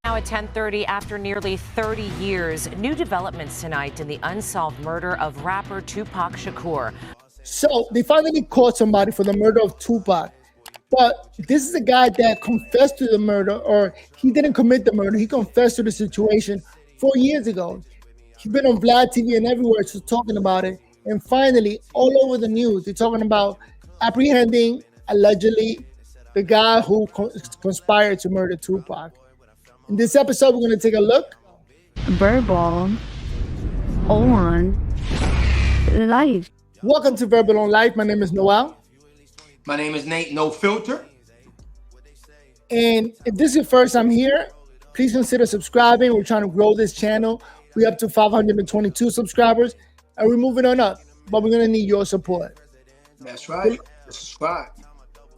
Now at 10:30, after nearly 30 years, new developments tonight in the unsolved murder of rapper Tupac Shakur. So they finally caught somebody for the murder of Tupac. But this is a guy that confessed to the murder, or he didn't commit the murder. He confessed to the situation 4 years ago. He's been on Vlad TV and everywhere just talking about it. And finally, all over the news, they're talking about apprehending, allegedly, the guy who conspired to murder Tupac. In this episode, we're going to take a look. Verbal on Life. Welcome to Verbal on Life. My name is Noel. My name is Nate, no filter. And if this is your first time here, please consider subscribing. We're trying to grow this channel. We're up to 522 subscribers, and we're moving on up. But we're going to need your support. That's right. Subscribe.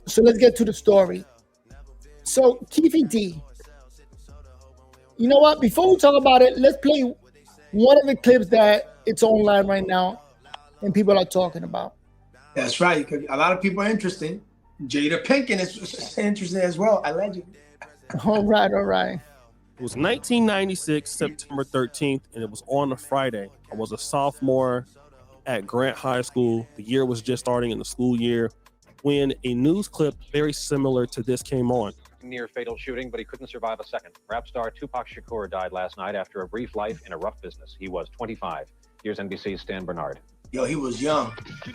So let's get to the story. So, Keefe D. You know what? Before we talk about it, let's play one of the clips that it's online right now and people are talking about. That's right. A lot of people are interested. Jada Pinkett is interested as well, allegedly. All right. It was 1996, September 13th, and it was on a Friday. I was a sophomore at Grant High School. The year was just starting in the school year when a news clip very similar to this came on. Near fatal shooting, but he couldn't survive a second. Rap star Tupac Shakur died last night after a brief life in a rough business. He was 25. Here's NBC's Stan Bernard. Yo, he was young. He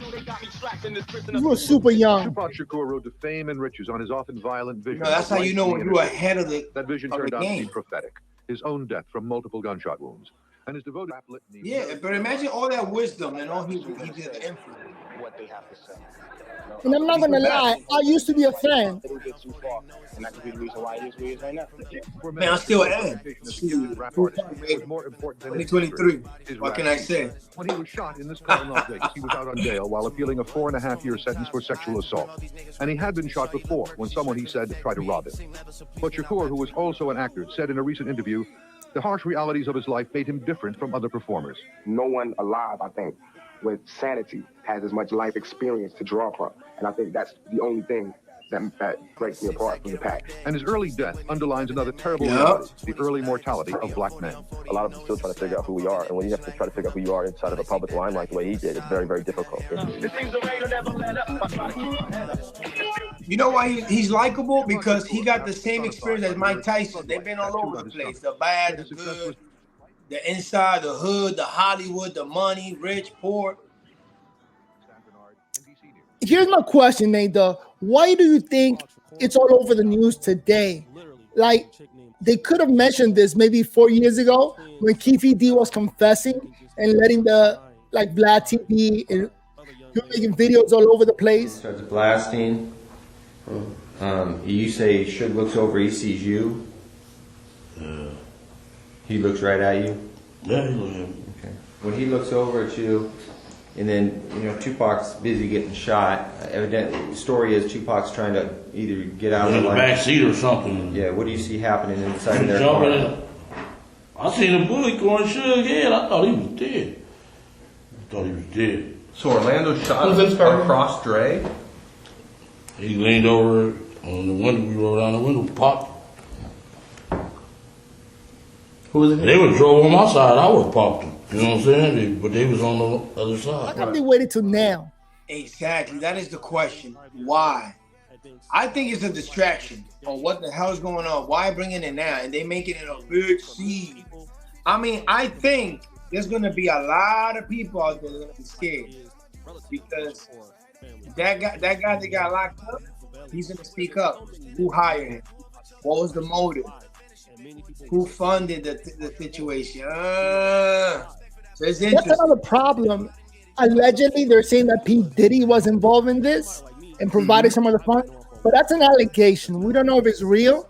was super young. Tupac Shakur rode to fame and riches on his often violent vision. No, that's how you know when you're ahead of the That vision of turned the out to be game. prophetic. His own death from multiple gunshot wounds. And his devoted rap litany. Yeah, but imagine all that wisdom and all he did to influence. What they have to say. And I'm not going to lie, I used to be a fan. It'll get too far, and that could be the reason why it is where it is right now. Man, I still am. Rap artist was more important than 2023. What can I say? When he was shot in this car in Las Vegas, he was out on bail while appealing a 4.5-year sentence for sexual assault. And he had been shot before when someone, he said, tried to rob him. But Shakur, who was also an actor, said in a recent interview, the harsh realities of his life made him different from other performers. No one alive, I think, with sanity has as much life experience to draw from. And I think that's the only thing that breaks me apart from the pack. And his early death underlines another terrible reality, the early mortality of black men. A lot of us still try to figure out who we are, and when you have to try to figure out who you are inside of a public limelight the way he did, it's very, very difficult. You know why he's likable? Because he got the same experience as Mike Tyson. They've been all over the place. The bad, the good, the inside, the hood, the Hollywood, the money, rich, poor. Here's my question, Nate, though. Why do you think it's all over the news today? Like, they could have mentioned this maybe 4 years ago when Keefe D was confessing and letting the, Vlad TV and he was making videos all over the place. Starts blasting. You say Suge looks over, he sees you. He looks right at you. Yeah, he looks at me. Okay. When he looks over at you, and then, Tupac's busy getting shot. Evidently, the story is Tupac's trying to either get out in of the back seat or something. Yeah, what do you see happening inside of their Jumping car? in. I seen a bullet going Suge's head. I thought he was dead. So Orlando shot across Dre? He leaned over on the window. We rolled down the window, popped. Who was it? They would drove on my side. I would have popped them. You know what I'm saying? But they was on the other side. How come they waited till now? Exactly. That is the question. Why? I think it's a distraction on what the hell is going on. Why bringing it now? And they making it a big scene. I mean, I think there's going to be a lot of people out there that are going to be scared. Because that guy that got locked up, he's going to speak up. Who hired him? What was the motive? Who funded the situation? So it's interesting. That's another problem. Allegedly, they're saying that P. Diddy was involved in this and provided some of the funds, but that's an allegation. We don't know if it's real,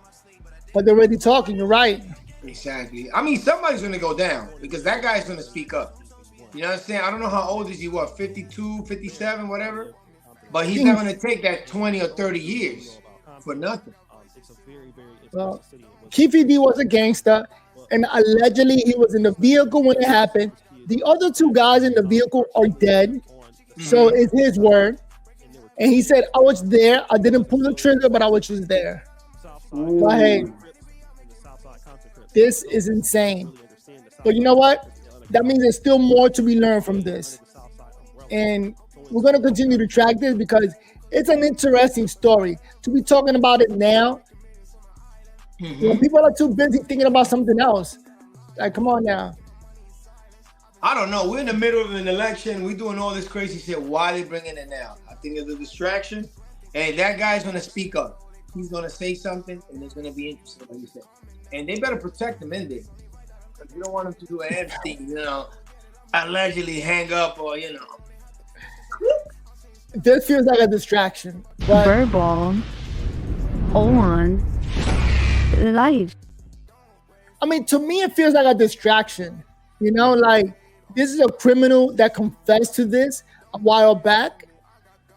but they're already talking. You're right. Exactly. I mean, somebody's going to go down because that guy's going to speak up. You know what I'm saying? I don't know how old is he, 52, 57, whatever, but he's not going to take that 20 or 30 years for nothing. Well, Keefe D was a gangster, and allegedly he was in the vehicle when it happened. The other two guys in the vehicle are dead, so it's his word. And he said, I was there. I didn't pull the trigger, but I was just there. Go ahead. This is insane. But you know what? That means there's still more to be learned from this. And we're going to continue to track this because it's an interesting story. To be talking about it now, when people are too busy thinking about something else. Like, come on now. I don't know. We're in the middle of an election. We're doing all this crazy shit. Why are they bringing it now? I think it's a distraction. And that guy's going to speak up. He's going to say something, and it's going to be interesting, like you said. And they better protect him in there. Because you don't want him to do an Epstein, allegedly hang up or, This feels like a distraction. But Verbal on life. I mean, to me, it feels like a distraction. Like this is a criminal that confessed to this a while back,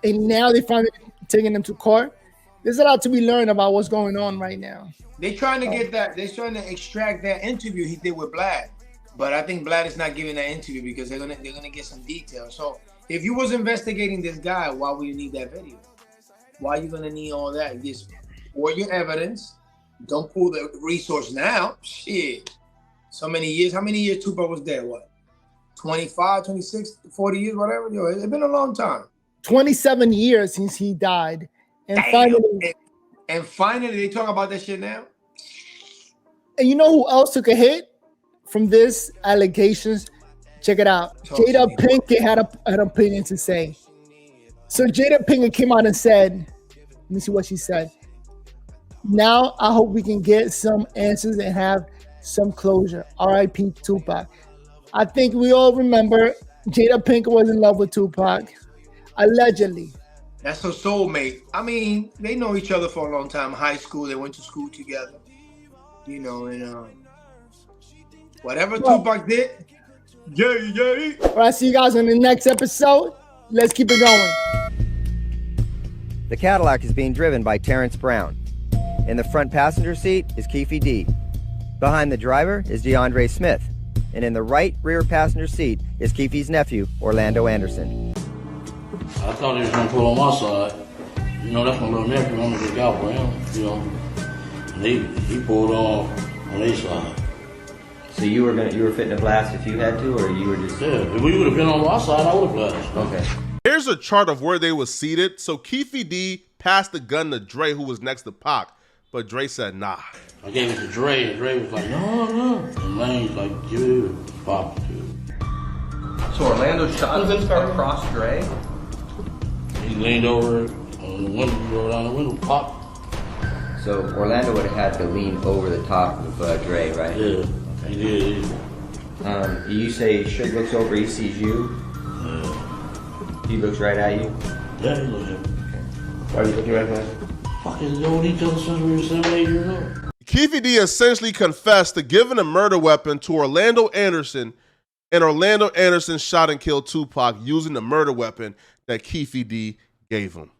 and now they finally taking him to court. There's a lot to be learned about what's going on right now. They're trying to get that. They're trying to extract that interview he did with Vlad, but I think Vlad is not giving that interview because they're gonna get some details. So if you was investigating this guy, why would you need that video? Why are you gonna need all that? Just for your evidence. Don't pull the resource now. Shit. So many years. How many years Tupac was there? What? 25, 26, 40 years, whatever. It's been a long time. 27 years since he died. And finally they talk about that shit now. And you know who else took a hit from this allegations? Check it out. Jada Pinkett had an opinion to say. So Jada Pinkett came out and said, let me see what she said. Now I hope we can get some answers and have some closure. R.I.P. Tupac. I think we all remember Jada Pinkett was in love with Tupac, allegedly. That's her soulmate. I mean, they know each other for a long time. High school, they went to school together. And whatever Tupac did, yay. All right, see you guys on the next episode. Let's keep it going. The Cadillac is being driven by Terrence Brown. In the front passenger seat is Keefe D. Behind the driver is DeAndre Smith. And in the right rear passenger seat is Keefe's nephew, Orlando Anderson. I thought he was going to pull on my side. That's my little nephew. I'm going to look out for him, And he pulled on his side. So you were fitting to blast if you had to, or you were just... Yeah, if we would have been on my side, I would have blasted. Okay. Here's a chart of where they were seated. So Keefe D passed the gun to Dre, who was next to Pac. But Dre said, nah. I gave it to Dre, and Dre was like, no. And Lane's like, give it to Pop, dude. So Orlando shot across Dre? He leaned over on the window, he rolled down the window, pop. So Orlando would have had to lean over the top of Dre, right? Yeah, he did. You say Suge looks over, he sees you? Yeah. He looks right at you? Yeah, he looks at me. Okay. Why are you looking right at me? Fucking known each other since we were 7, 8 years old. Keefe D essentially confessed to giving a murder weapon to Orlando Anderson, and Orlando Anderson shot and killed Tupac using the murder weapon that Keefe D gave him.